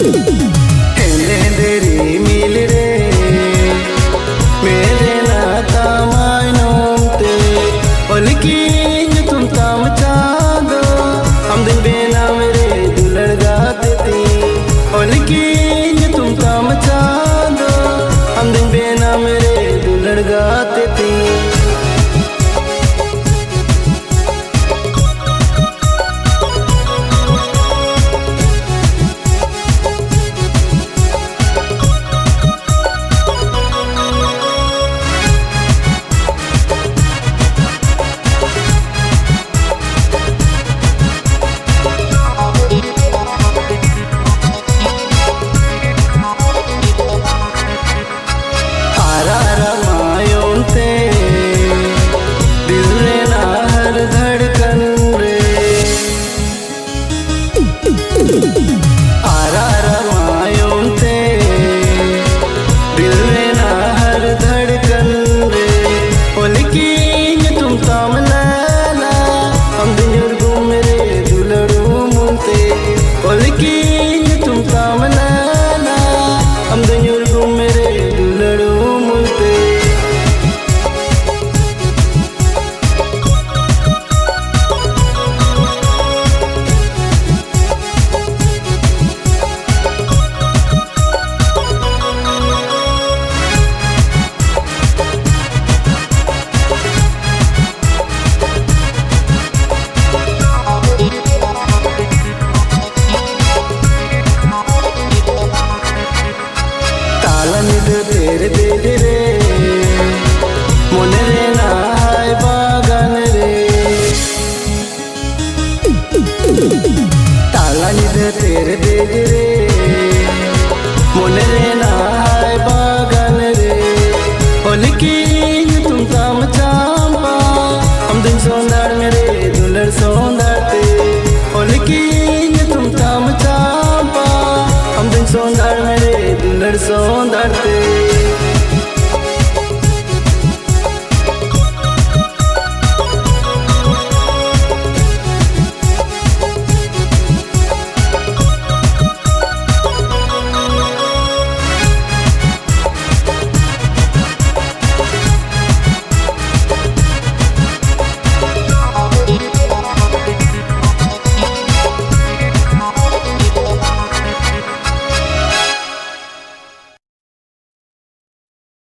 हेंदे हेंदेरी मिल रे मेरे नाता मायनोंते ओलकी तुम ताम चादो हम दिन बेना मेरे दुलड़ गाते थी ओलकी तुम ताम चादो हम दिन बेना मेरे दुलड़ गाते थी। तेरे दिल रे मोने रे ना हाय बागान रे ताला निध तेरे दिल रे मोने रे ना हाय बागान रे ओलकी तुम ताम चांपा हम दिन सौंदड़ मेरे दुलड़ सौंदड़ते ओलकी तुम ताम चांपा हम दिन सौंदड़ मेरे दुलड़ सौंदड़ते।